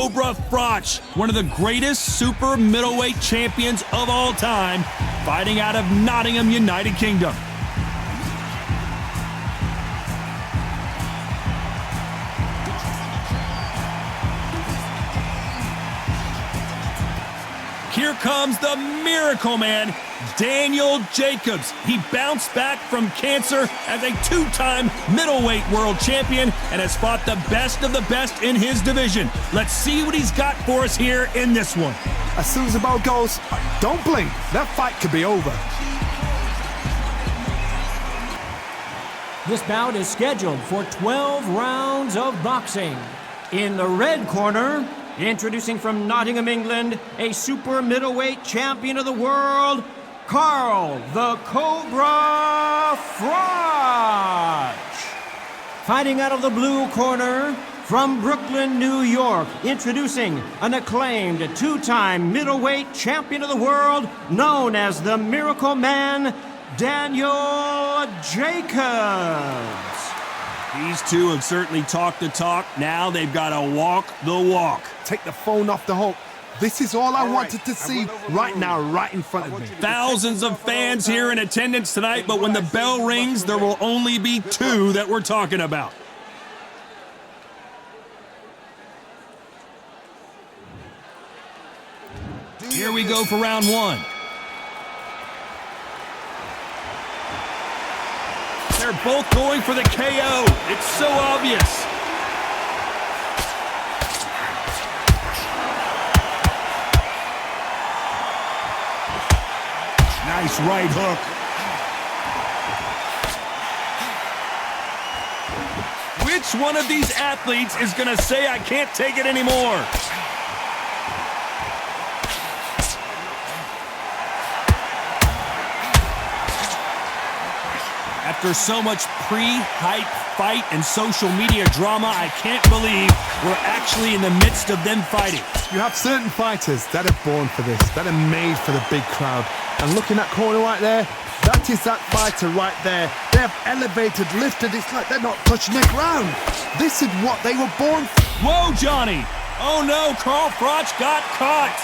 Cobra Froch, one of the greatest super middleweight champions of all time, fighting out of Nottingham, United Kingdom. Here comes the Miracle Man, Daniel Jacobs. He bounced back from cancer as a two-time middleweight world champion and has fought the best of the best in his division. Let's see what he's got for us here in this one. As soon as the bell goes, don't blink. That fight could be over. This bout is scheduled for 12 rounds of boxing. In the red corner, introducing from Nottingham, England, a super middleweight champion of the world, Carl the Cobra Froch. Fighting out of the blue corner, from Brooklyn, New York, introducing an acclaimed two-time middleweight champion of the world, known as the Miracle Man, Daniel Jacobs. These two have certainly talked the talk. Now they've got to walk the walk. Take the phone off the hook. This is all I wanted to see right now, right in front of me. Thousands of fans here in attendance tonight, but when the bell rings, there will only be two that we're talking about. Here we go for round one. They're both going for the KO. It's so obvious. Nice right hook. Which one of these athletes is going to say, I can't take it anymore? After so much pre-hype fight and social media drama, I can't believe we're actually in the midst of them fighting. You have certain fighters that are born for this, that are made for the big crowd. And look in that corner right there, that is that fighter right there. They have elevated, lifted, it's like they're not touching the ground. This is what they were born for. Whoa, Johnny! Oh no, Carl Froch got caught!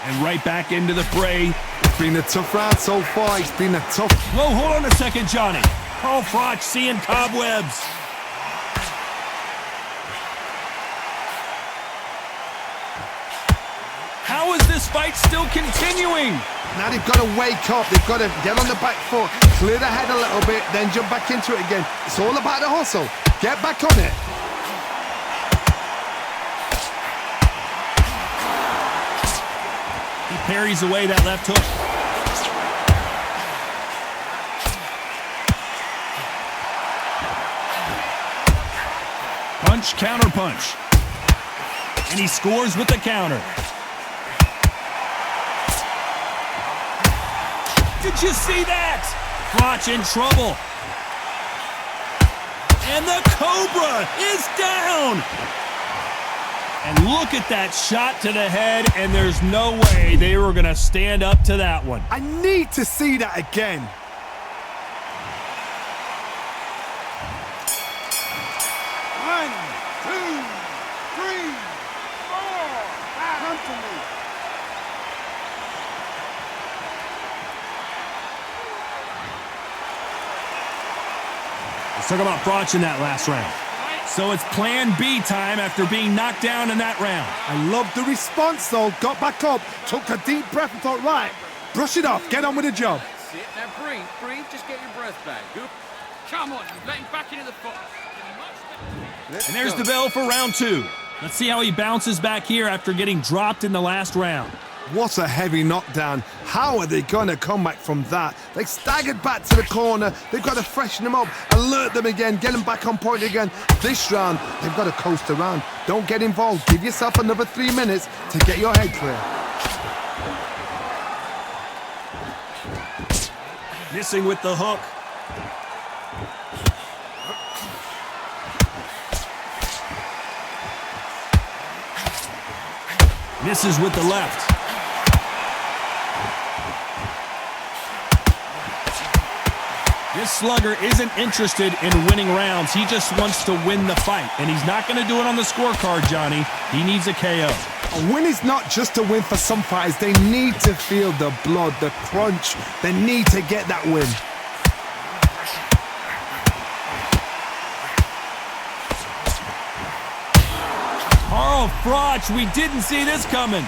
And right back into the fray. It's been a tough round so far, it's been a tough... Whoa, hold on a second, Johnny. Carl Froch seeing cobwebs. How is this fight still continuing? Now they've got to wake up, they've got to get on the back foot, clear the head a little bit, then jump back into it again. It's all about the hustle. Get back on it. He parries away that left hook. Punch, counter punch. And he scores with the counter. Did you see that? Froch in trouble. And the Cobra is down. And look at that shot to the head, and there's no way they were going to stand up to that one. I need to see that again. One, two, three, four. Come to me. Let's talk about Froch in that last round. So it's plan B time after being knocked down in that round. I love the response though. Got back up, took a deep breath and thought, right, brush it off, get on with the job. That's it. Now breathe, just get your breath back. Good. Come on, let him back into the fight. And there's the bell for round two. Let's see how he bounces back here after getting dropped in the last round. What a heavy knockdown. How are they going to come back from that? They staggered back to the corner. They've got to freshen them up, alert them again, get them back on point again. This round, they've got to coast around. Don't get involved. Give yourself another 3 minutes to get your head clear. Missing with the hook. Misses with the left. This This slugger isn't interested in winning rounds. He just wants to win the fight, and he's not going to do it on the scorecard, Johnny. He needs a KO. A win is not just a win for some fighters. They need to feel the blood, the crunch. They need to get that win. Froch, we didn't see this coming.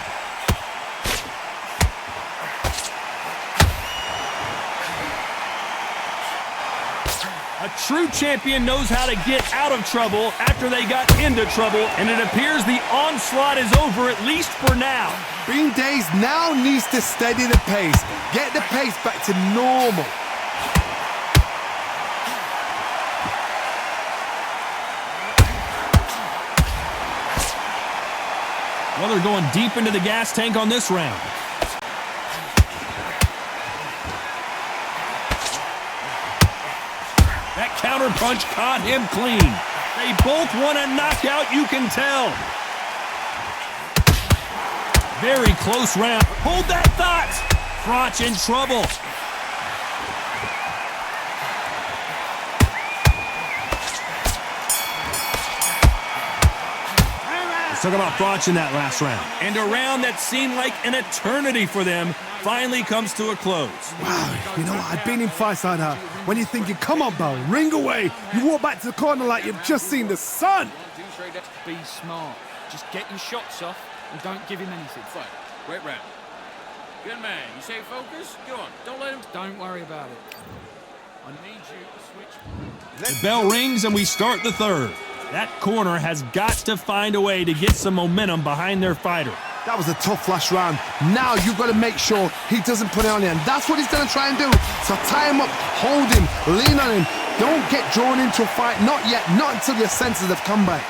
A true champion knows how to get out of trouble after they got into trouble, and it appears the onslaught is over, at least for now. Bean Days now needs to steady the pace, get the pace back to normal. Well, they're going deep into the gas tank on this round. That counter punch caught him clean. They both want a knockout, you can tell. Very close round. Hold that thought. Froch in trouble. Talk about Froch in that last round. And a round that seemed like an eternity for them finally comes to a close. Wow, you know what? I've been in fights like that. When you're thinking, come on, Bell, ring away. You walk back to the corner like you've just seen the sun. Be smart. Just get your shots off and don't give him anything. Fight. Great round. Good man. You say focus? Go on. Don't let him. Don't worry about it. I need you to switch. The bell rings and we start the third. That corner has got to find a way to get some momentum behind their fighter. That was a tough last round. Now you've got to make sure he doesn't put it on you, and that's what he's going to try and do. So tie him up, hold him, lean on him. Don't get drawn into a fight. Not yet. Not until your senses have come back.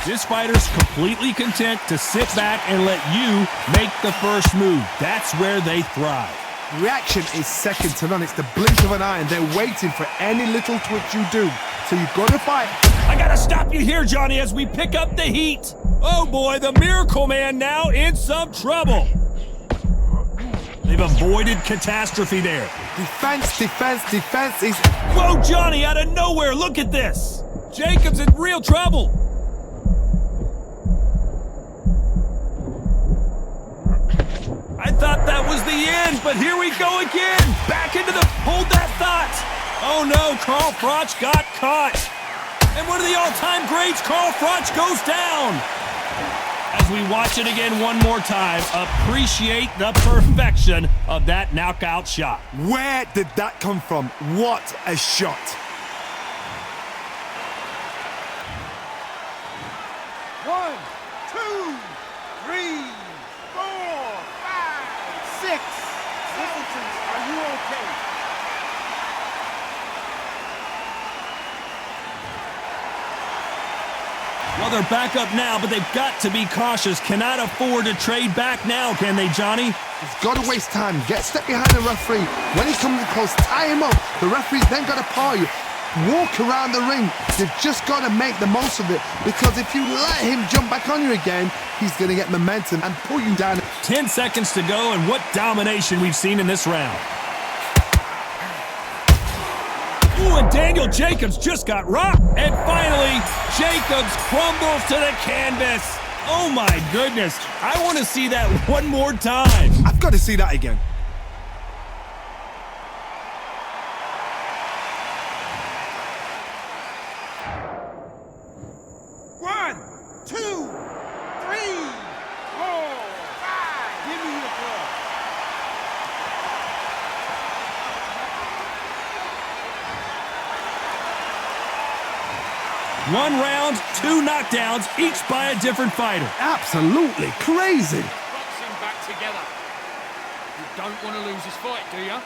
This fighter's completely content to sit back and let you make the first move. That's where they thrive. Reaction is second to none. It's the blink of an eye, and they're waiting for any little twitch you do. So you've got to fight. I gotta stop you here, Johnny, as we pick up the heat. Oh boy, the Miracle Man now in some trouble. They've avoided catastrophe there. Defense, defense, defense is... Whoa, Johnny, out of nowhere, look at this. Jacobs in real trouble. I thought that was the end, but here we go again. Back into the... Hold that thought. Oh no, Carl Froch got caught. And one of the all-time greats, Carl Froch, goes down. As we watch it again one more time, appreciate the perfection of that knockout shot. Where did that come from? What a shot. One, two, three, four, five, six. Simpletons, are you okay? Well, they're back up now, but they've got to be cautious. Cannot afford to trade back now, can they, Johnny? He's got to waste time. Get step behind the referee. When he comes in close, tie him up. The referee's then got to paw you. Walk around the ring. You've just got to make the most of it, because if you let him jump back on you again, he's going to get momentum and pull you down. 10 seconds to go, and what domination we've seen in this round. Ooh, and Daniel Jacobs just got rocked. And finally, Jacobs crumbles to the canvas. Oh my goodness. I want to see that one more time. I've got to see that again. One, two, three, four, five. Give me your club. One round, 2 knockdowns, each by a different fighter. Absolutely crazy. Boxing back together. You don't want to lose this fight, do you?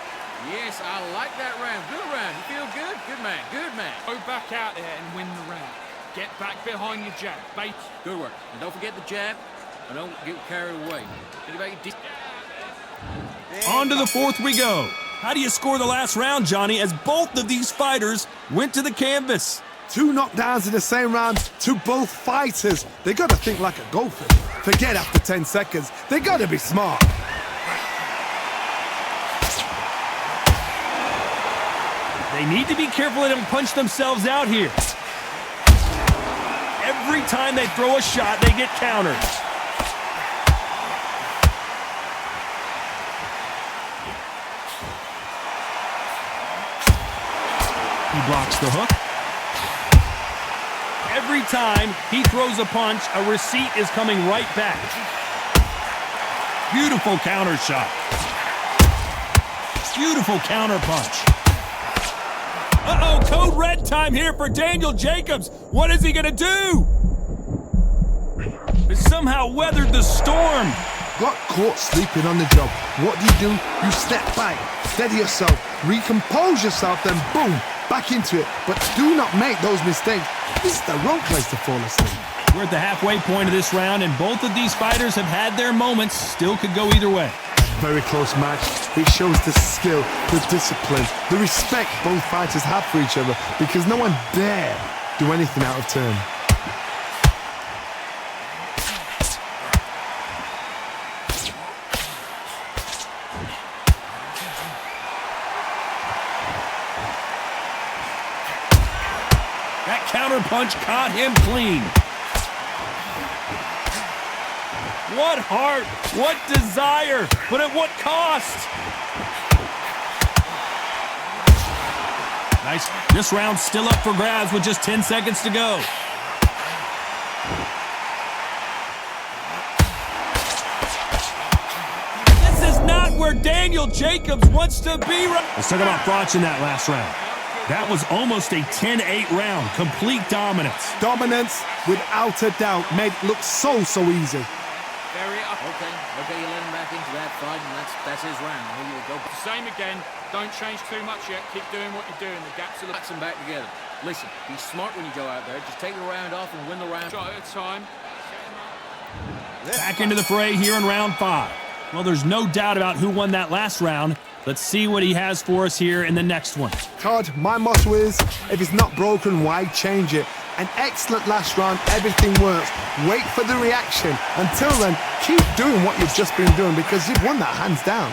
Yes, I like that round. Good round. You feel good? Good man. Good man. Go back out there and win the round. Get back behind your jab. Bait. Good work. And don't forget the jab. And don't get carried away. On to the fourth we go. How do you score the last round, Johnny, as both of these fighters went to the canvas? 2 knockdowns in the same round to both fighters. They got to think like a golfer. Forget after 10 seconds. They got to be smart. They need to be careful they don't punch themselves out here. Every time they throw a shot, they get countered. He blocks the hook. Every time he throws a punch, a receipt is coming right back. Beautiful counter shot. Beautiful counter punch. Uh-oh, code red time here for Daniel Jacobs. What is he gonna do? He somehow weathered the storm. Got caught sleeping on the job. What do? You step back, steady yourself, recompose yourself, then boom, back into it. But do not make those mistakes. This is the wrong place to fall asleep. We're at the halfway point of this round, and both of these fighters have had their moments. Still could go either way. Very close match. It shows the skill, the discipline, the respect both fighters have for each other, because no one dare do anything out of turn. That counter punch caught him clean. What heart, what desire, but at what cost? Nice. This round's still up for grabs with just 10 seconds to go. This is not where Daniel Jacobs wants to be. Let's talk about Froch in that last round. That was almost a 10-8 round. Complete dominance. Dominance, without a doubt, made it look so easy. Okay, you let him back into that fight, and that's his round. Here you go. Same again. Don't change too much yet. Keep doing what you're doing. The gaps are... Backs them back together. Listen, be smart when you go out there. Just take the round off and win the round. Shot at a time. Back into the fray here in round 5. Well, there's no doubt about who won that last round. Let's see what he has for us here in the next one. Todd, my motto is, if it's not broken, why change it? An excellent last round, everything works. Wait for the reaction. Until then, keep doing what you've just been doing, because you've won that hands down.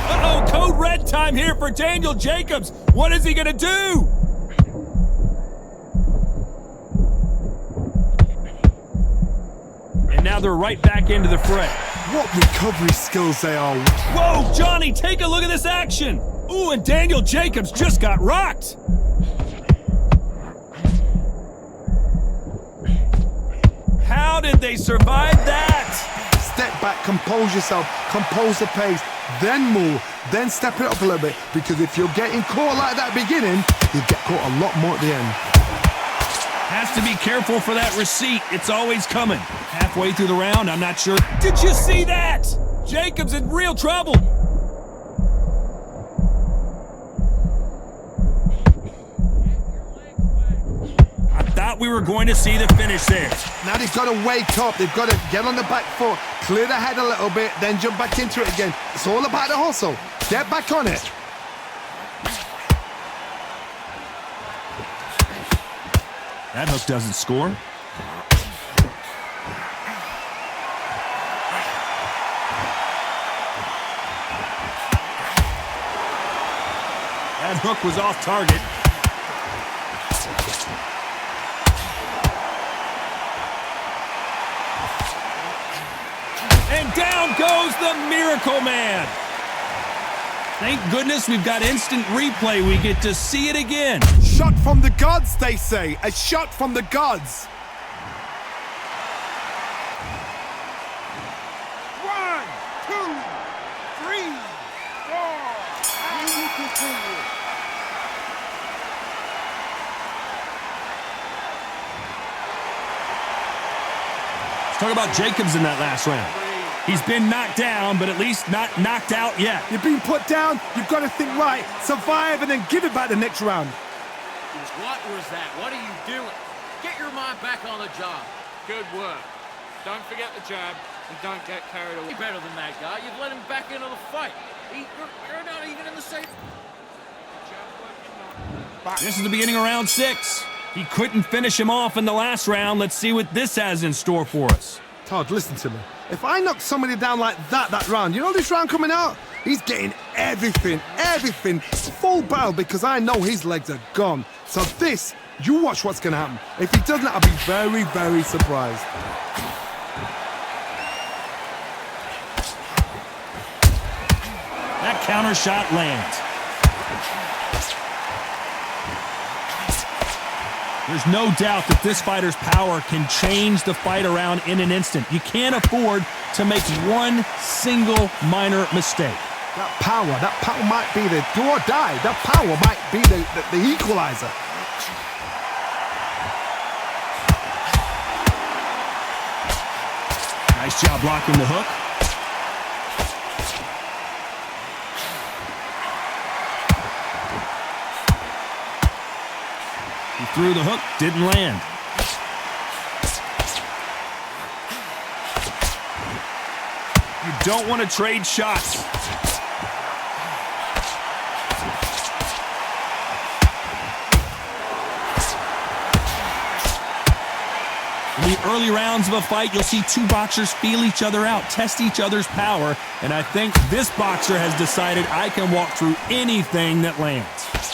Uh-oh, code red time here for Daniel Jacobs. What is he gonna do? And now they're right back into the fray. What recovery skills they are. Whoa, Johnny, take a look at this action. Ooh, and Daniel Jacobs just got rocked. How did they survive that? Step back, compose yourself, compose the pace, then move, then step it up a little bit, because if you're getting caught like that beginning, you get caught a lot more at the end. Has to be careful for that receipt. It's always coming. Halfway through the round, I'm not sure. Did you see that? Jacobs in real trouble. I thought we were going to see the finish there. Now they've got to wake up. They've got to get on the back foot, clear the head a little bit, then jump back into it again. It's all about the hustle. Get back on it. That hook doesn't score. That hook was off target. And down goes the Miracle Man. Thank goodness we've got instant replay. We get to see it again. Shot from the gods, they say. A shot from the gods. 1, 2, 3, 4. And you continue. Let's talk about Jacobs in that last round. He's been knocked down, but at least not knocked out yet. You've been put down, you've got to think right, survive, and then give it back the next round. What was that? What are you doing? Get your mind back on the job. Good work. Don't forget the jab and don't get carried away. You're better than that guy. You've let him back into the fight. You're not even in the same... This is the beginning of round 6. He couldn't finish him off in the last round. Let's see what this has in store for us. Todd, listen to me. If I knock somebody down like that round, you know this round coming out? He's getting everything, full barrel because I know his legs are gone. So this, you watch what's going to happen. If he doesn't, I'll be very, very surprised. That counter shot lands. There's no doubt that this fighter's power can change the fight around in an instant. You can't afford to make one single minor mistake. That power might be the do or die. That power might be the equalizer. Nice job blocking the hook. He threw the hook, didn't land. You don't want to trade shots. In the early rounds of a fight, you'll see two boxers feel each other out, test each other's power, and I think this boxer has decided I can walk through anything that lands.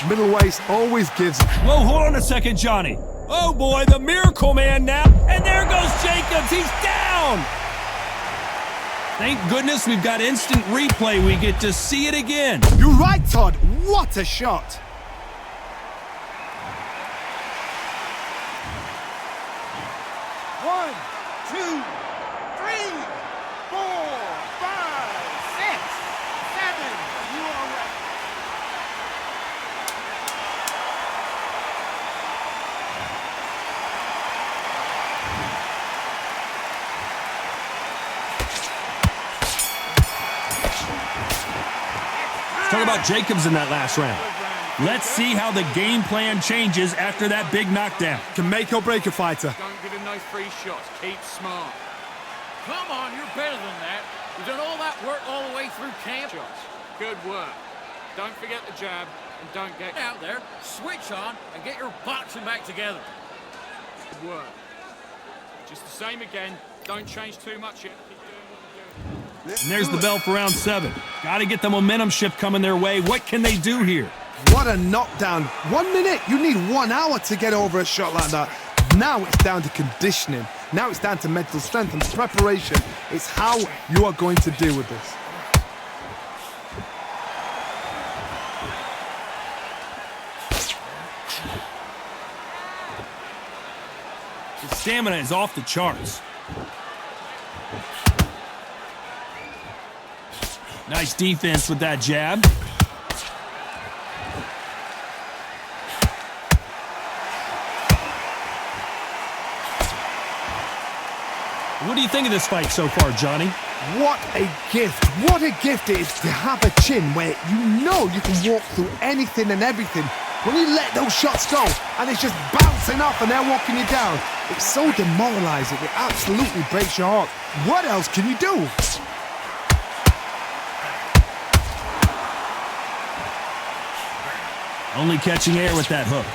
Middleweight always gives. Whoa, hold on a second, Johnny. Oh boy, the Miracle Man now, and there goes Jacobs, he's down! Thank goodness we've got instant replay, we get to see it again. You're right, Todd, what a shot! One, two, three, 4, 5, 6, 7. You are ready. Let's talk about Jacobs in that last round. Let's see how the game plan changes after that big knockdown. Can make or break a fighter. Don't give him those free shots. Keep smart. Come on, you're better than that. You've done all that work all the way through camp. Shots. Good work. Don't forget the jab and don't get Out there, switch on, and get your boxing back together. good work. Just the same again. Don't change too much yet. Keep doing what you're doing. And there's the bell for round 7. Got to get the momentum shift coming their way. What can they do here? What a knockdown. 1 minute, you need 1 hour to get over a shot like that. Now it's down to conditioning. Now it's down to mental strength and preparation. It's how you are going to deal with this. His stamina is off the charts. Nice defense with that jab. What do you think of this fight so far, Johnny? What a gift. What a gift it is to have a chin where you know you can walk through anything and everything. When you let those shots go and it's just bouncing off and they're walking you down, it's so demoralizing. It absolutely breaks your heart. What else can you do? Only catching air with that hook.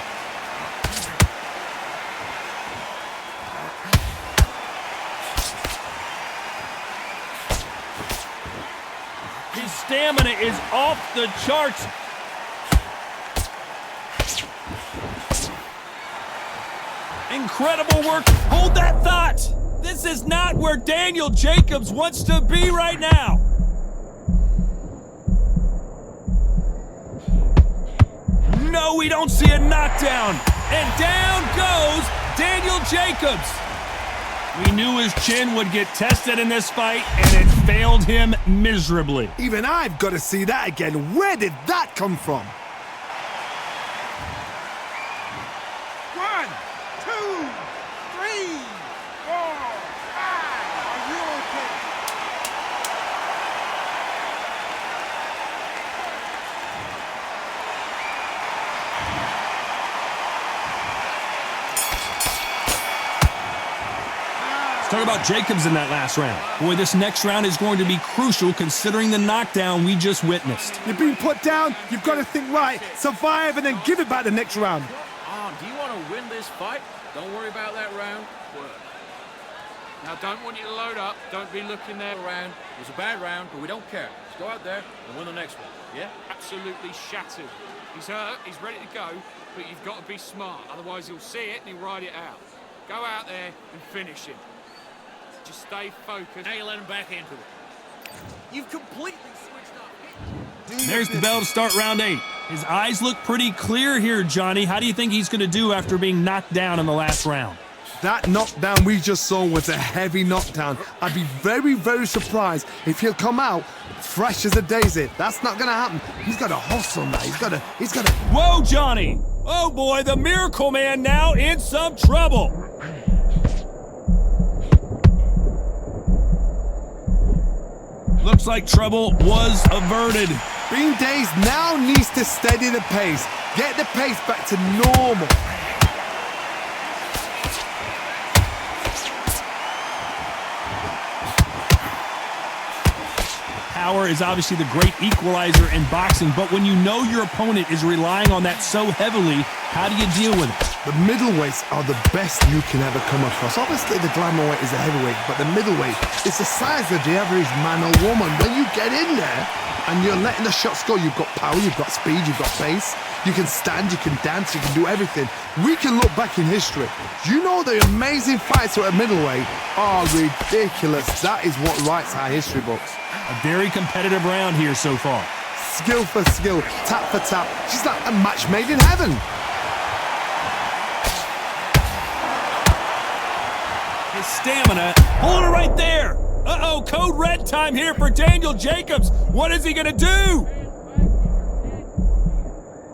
His stamina is off the charts. Incredible work. Hold that thought. This is not where Daniel Jacobs wants to be right now. No, we don't see a knockdown. And down goes Daniel Jacobs. We knew his chin would get tested in this fight, and it failed him miserably. Even I've got to see that again. Where did that come from? 1, 2, 3, 4, 5. Are you okay? Let's Talk about Jacobs in that last round. Boy, this next round is going to be crucial considering the knockdown we just witnessed. You've been put down, you've got to think right, survive and then give it back the next round. Do you want to win this fight? Don't worry about that round. Work. Now, don't want you to load up. Don't be looking there. Round. It was a bad round, but we don't care. Let's go out there and win the next one. Yeah? Absolutely shattered. He's hurt, he's ready to go, but you've got to be smart. Otherwise, he'll see it and he'll ride it out. Go out there and finish him. Just stay focused. Now you let him back into it. You've completely switched up. There's the bell to start round 8. His eyes look pretty clear here, Johnny. How do you think he's going to do after being knocked down in the last round? That knockdown we just saw was a heavy knockdown. I'd be very, very surprised if he'll come out fresh as a daisy. That's not going to happen. He's got to hustle now. He's got to... Whoa, Johnny! Oh, boy, the Miracle Man now in some trouble. Looks like trouble was averted. Being dazed now needs to steady the pace. Get the pace back to normal. Power is obviously the great equalizer in boxing, but when you know your opponent is relying on that so heavily, how do you deal with it? The middleweights are the best you can ever come across. Obviously, the glamour weight is a heavyweight, but the middleweight is the size of the average man or woman. When you get in there and you're letting the shots go, you've got power, you've got speed, you've got pace. You can stand, you can dance, you can do everything. We can look back in history. You know the amazing fights at middleweight are ridiculous. That is what writes our history books. A very competitive round here so far. Skill for skill, tap for tap. She's like a match made in heaven. His stamina, hold it right there. Uh-oh, code red time here for Daniel Jacobs. What is he gonna do?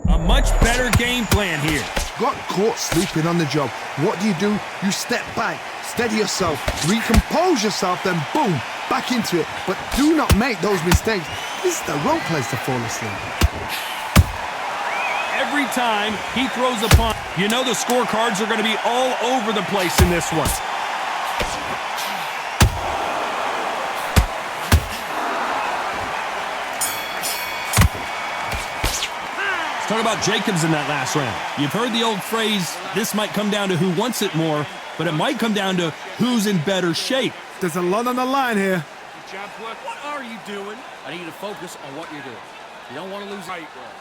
A much better game plan here. Got caught sleeping on the job. What do? You step back, steady yourself, recompose yourself, then boom, back into it. But do not make those mistakes. This is the wrong place to fall asleep. Every time he throws a punch, you know the scorecards are going to be all over the place in this one. Let's talk about Jacobs in that last round. You've heard the old phrase, this might come down to who wants it more, but it might come down to who's in better shape. There's a lot on the line here. Jab work. What are you doing? I need you to focus on what you're doing. You don't want to lose. Great work.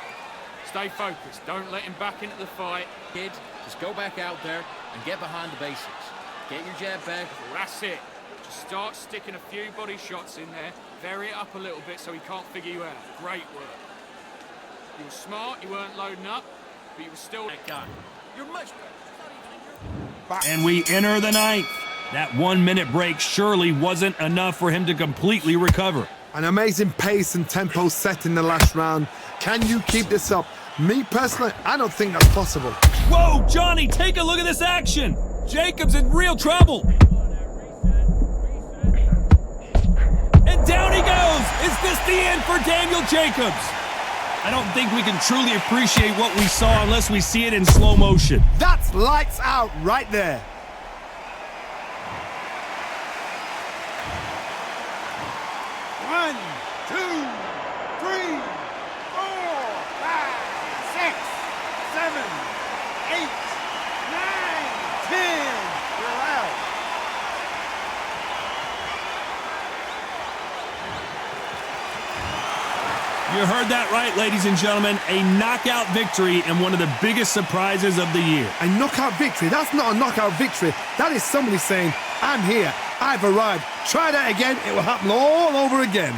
Stay focused. Don't let him back into the fight. Kid, just go back out there and get behind the basics. Get your jab back. That's it. Just start sticking a few body shots in there. Vary it up a little bit so he can't figure you out. Great work. You were smart, you weren't loading up, but you were still... You're much better. And we enter the ninth. That 1 minute break surely wasn't enough for him to completely recover. An amazing pace and tempo set in the last round. Can you keep this up? Me personally, I don't think that's possible. Whoa, Johnny, take a look at this action. Jacobs in real trouble. And down he goes. Is this the end for Daniel Jacobs? I don't think we can truly appreciate what we saw unless we see it in slow motion. That's lights out right there. One, two, three, 4, 5, 6, 7, 8, 9, 10. You're out. You heard that right, ladies and gentlemen. A knockout victory and one of the biggest surprises of the year. A knockout victory? That's not a knockout victory. That is somebody saying, I'm here, I've arrived. Try that again, it will happen all over again.